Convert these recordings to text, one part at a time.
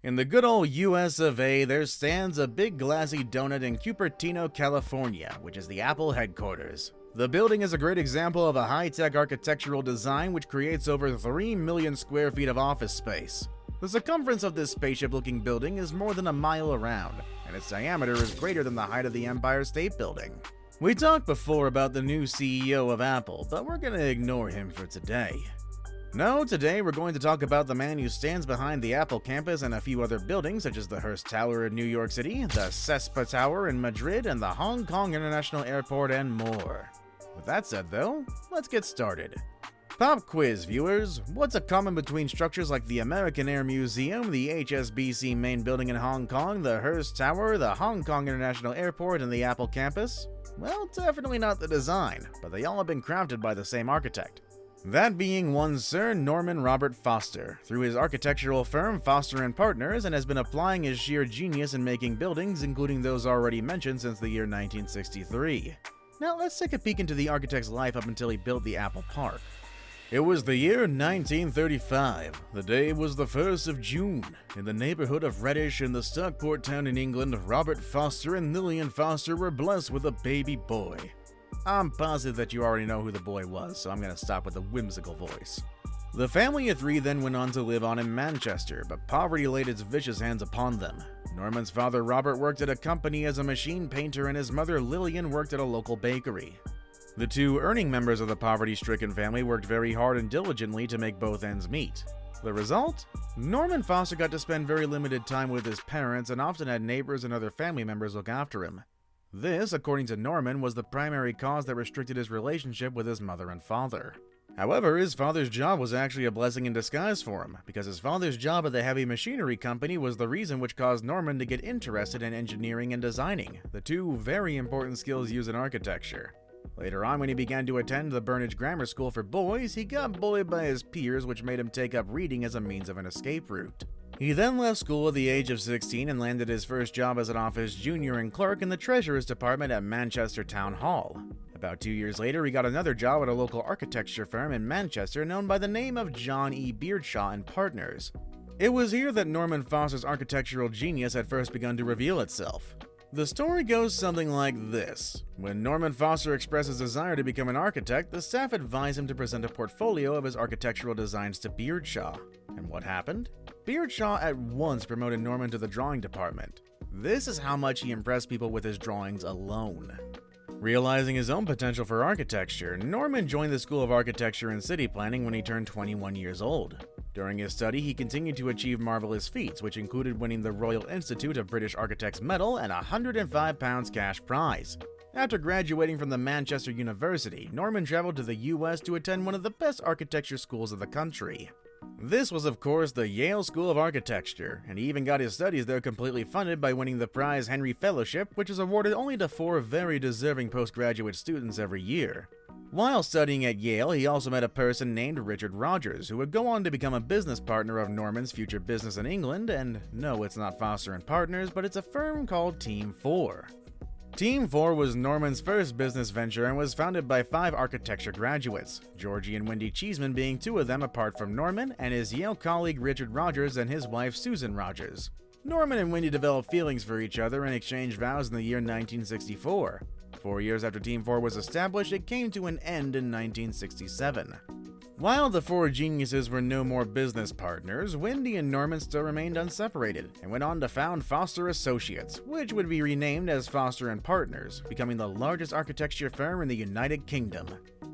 In the good old US of A, there stands a big glassy donut in Cupertino, California, which is the Apple headquarters. The building is a great example of a high-tech architectural design which creates over 3 million square feet of office space. The circumference of this spaceship-looking building is more than a mile around, and its diameter is greater than the height of the Empire State Building. We talked before about the new CEO of Apple, but we're gonna ignore him for today. No, today we're going to talk about the man who stands behind the Apple campus and a few other buildings such as the Hearst Tower in New York City, the Cespa Tower in Madrid, and the Hong Kong International Airport, and more. With that said though, let's get started. Pop quiz, viewers. What's a common between structures like the American Air Museum, the HSBC main building in Hong Kong, the Hearst Tower, the Hong Kong International Airport, and the Apple campus? Well, definitely not the design, but they all have been crafted by the same architect. That being one Sir Norman Robert Foster, through his architectural firm Foster & Partners, and has been applying his sheer genius in making buildings, including those already mentioned, since the year 1963. Now let's take a peek into the architect's life up until he built the Apple Park. It was the year 1935. The day was the 1st of June. In the neighborhood of Reddish in the Stockport town in England, Robert Foster and Lillian Foster were blessed with a baby boy. I'm positive that you already know who the boy was, so I'm going to stop with the whimsical voice. The family of three then went on to live on in Manchester, but poverty laid its vicious hands upon them. Norman's father Robert worked at a company as a machine painter, and his mother Lillian worked at a local bakery. The two earning members of the poverty-stricken family worked very hard and diligently to make both ends meet. The result? Norman Foster got to spend very limited time with his parents and often had neighbors and other family members look after him. This, according to Norman, was the primary cause that restricted his relationship with his mother and father. However, his father's job was actually a blessing in disguise for him, because his father's job at the heavy machinery company was the reason which caused Norman to get interested in engineering and designing, the two very important skills used in architecture. Later on, when he began to attend the Burnage Grammar School for Boys, he got bullied by his peers, which made him take up reading as a means of an escape route. He then left school at the age of 16 and landed his first job as an office junior and clerk in the Treasurer's Department at Manchester Town Hall. About 2 years later, he got another job at a local architecture firm in Manchester known by the name of John E. Beardshaw and Partners. It was here that Norman Foster's architectural genius had first begun to reveal itself. The story goes something like this. When Norman Foster expressed his desire to become an architect, the staff advised him to present a portfolio of his architectural designs to Beardshaw. And what happened? Beardshaw at once promoted Norman to the drawing department. This is how much he impressed people with his drawings alone. Realizing his own potential for architecture, Norman joined the School of Architecture and City Planning when he turned 21 years old. During his study, he continued to achieve marvelous feats, which included winning the Royal Institute of British Architects Medal and a £105 cash prize. After graduating from the Manchester University, Norman traveled to the US to attend one of the best architecture schools of the country. This was, of course, the Yale School of Architecture, and he even got his studies there completely funded by winning the prize Henry Fellowship, which is awarded only to 4 very deserving postgraduate students every year. While studying at Yale, he also met a person named Richard Rogers, who would go on to become a business partner of Norman's future business in England, and no, it's not Foster & Partners, but it's a firm called Team 4. Team 4 was Norman's first business venture and was founded by 5 architecture graduates, Georgie and Wendy Cheeseman being 2 of them apart from Norman, and his Yale colleague Richard Rogers and his wife Susan Rogers. Norman and Wendy developed feelings for each other and exchanged vows in the year 1964. 4 years after Team 4 was established, it came to an end in 1967. While the 4 geniuses were no more business partners, Wendy and Norman still remained unseparated and went on to found Foster Associates, which would be renamed as Foster & Partners, becoming the largest architecture firm in the United Kingdom.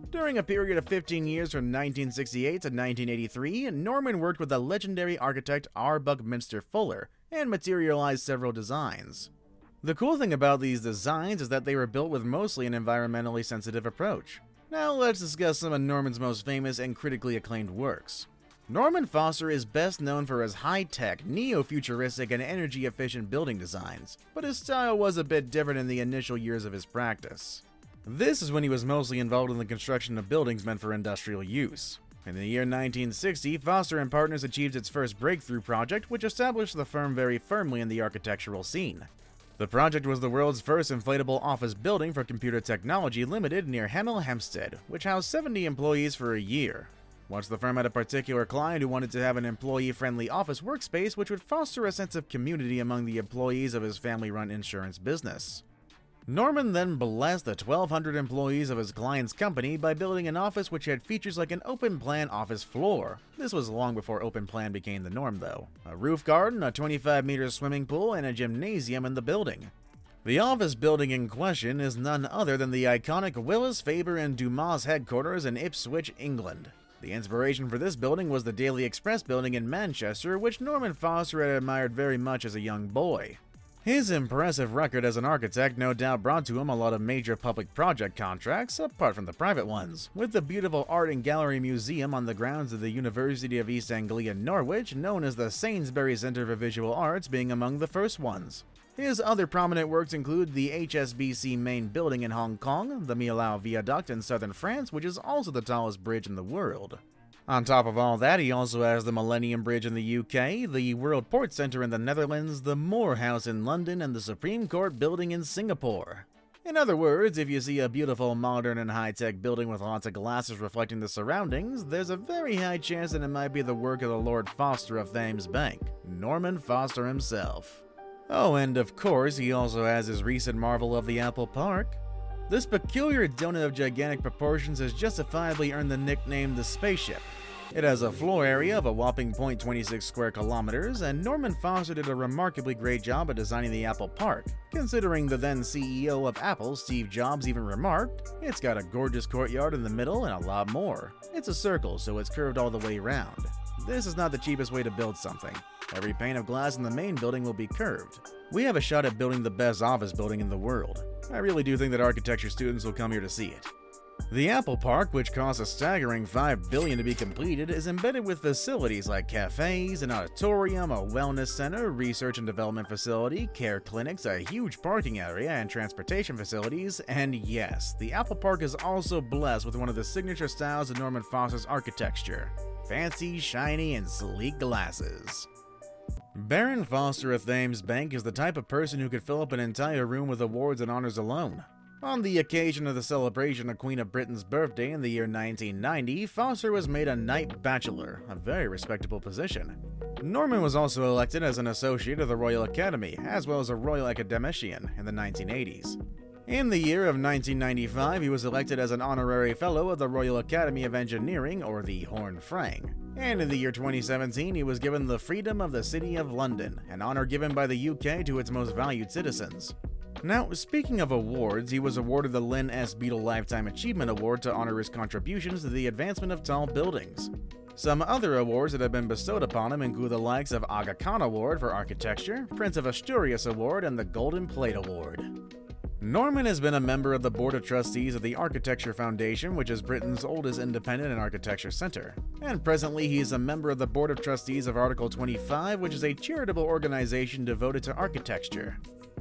During a period of 15 years from 1968 to 1983, Norman worked with the legendary architect R. Buckminster Fuller and materialized several designs. The cool thing about these designs is that they were built with mostly an environmentally sensitive approach. Now let's discuss some of Norman's most famous and critically acclaimed works. Norman Foster is best known for his high-tech, neo-futuristic, and energy-efficient building designs, but his style was a bit different in the initial years of his practice. This is when he was mostly involved in the construction of buildings meant for industrial use. In the year 1960, Foster & Partners achieved its first breakthrough project, which established the firm very firmly in the architectural scene. The project was the world's first inflatable office building for Computer Technology Limited near Hemel Hempstead, which housed 70 employees for a year. Once the firm had a particular client who wanted to have an employee-friendly office workspace which would foster a sense of community among the employees of his family-run insurance business. Norman then blessed the 1,200 employees of his client's company by building an office which had features like an open-plan office floor. This was long before open-plan became the norm though. A roof garden, a 25-meter swimming pool, and a gymnasium in the building. The office building in question is none other than the iconic Willis, Faber and Dumas headquarters in Ipswich, England. The inspiration for this building was the Daily Express building in Manchester, which Norman Foster had admired very much as a young boy. His impressive record as an architect no doubt brought to him a lot of major public project contracts, apart from the private ones, with the beautiful art and gallery museum on the grounds of the University of East Anglia, Norwich, known as the Sainsbury Centre for Visual Arts, being among the first ones. His other prominent works include the HSBC main building in Hong Kong, the Millau Viaduct in southern France, which is also the tallest bridge in the world. On top of all that, he also has the Millennium Bridge in the UK, the World Port Centre in the Netherlands, the Moore House in London, and the Supreme Court building in Singapore. In other words, if you see a beautiful, modern, and high-tech building with lots of glasses reflecting the surroundings, there's a very high chance that it might be the work of the Lord Foster of Thames Bank, Norman Foster himself. Oh, and of course, he also has his recent marvel of the Apple Park. This peculiar donut of gigantic proportions has justifiably earned the nickname the Spaceship. It has a floor area of a whopping 0.26 square kilometers, and Norman Foster did a remarkably great job at designing the Apple Park, considering the then CEO of Apple, Steve Jobs, even remarked, "It's got a gorgeous courtyard in the middle and a lot more. It's a circle, so it's curved all the way around. This is not the cheapest way to build something. Every pane of glass in the main building will be curved. We have a shot at building the best office building in the world. I really do think that architecture students will come here to see it." The Apple Park, which costs a staggering $5 billion to be completed, is embedded with facilities like cafes, an auditorium, a wellness center, research and development facility, care clinics, a huge parking area, and transportation facilities, and yes, the Apple Park is also blessed with one of the signature styles of Norman Foster's architecture: fancy, shiny, and sleek glasses. Baron Foster of Thames Bank is the type of person who could fill up an entire room with awards and honors alone. On the occasion of the celebration of Queen of Britain's birthday in the year 1990, Foster was made a Knight Bachelor, a very respectable position. Norman was also elected as an Associate of the Royal Academy, as well as a Royal Academician in the 1980s. In the year of 1995, he was elected as an Honorary Fellow of the Royal Academy of Engineering, or the Horn Frang. And in the year 2017, he was given the Freedom of the City of London, an honor given by the UK to its most valued citizens. Now, speaking of awards, he was awarded the Lynn S. Beadle Lifetime Achievement Award to honor his contributions to the advancement of tall buildings. Some other awards that have been bestowed upon him include the likes of Aga Khan Award for Architecture, Prince of Asturias Award, and the Golden Plate Award. Norman has been a member of the Board of Trustees of the Architecture Foundation, which is Britain's oldest independent and architecture center. And presently he is a member of the Board of Trustees of Article 25, which is a charitable organization devoted to architecture.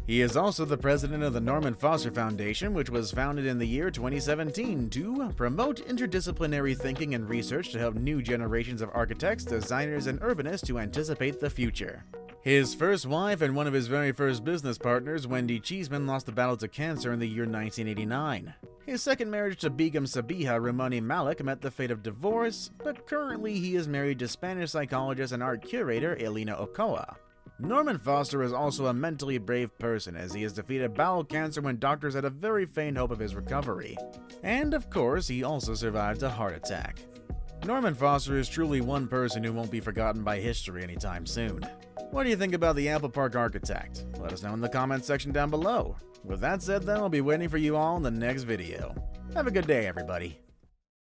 He is also the president of the Norman Foster Foundation, which was founded in the year 2017 to promote interdisciplinary thinking and research to help new generations of architects, designers, and urbanists to anticipate the future. His first wife and one of his very first business partners, Wendy Cheeseman, lost the battle to cancer in the year 1989. His second marriage to Begum Sabiha Ramani Malik met the fate of divorce, but currently he is married to Spanish psychologist and art curator Elena Ochoa. Norman Foster is also a mentally brave person, as he has defeated bowel cancer when doctors had a very faint hope of his recovery. And of course, he also survived a heart attack. Norman Foster is truly one person who won't be forgotten by history anytime soon. What do you think about the Apple Park architect? Let us know in the comments section down below. With that said then, I'll be waiting for you all in the next video. Have a good day, everybody.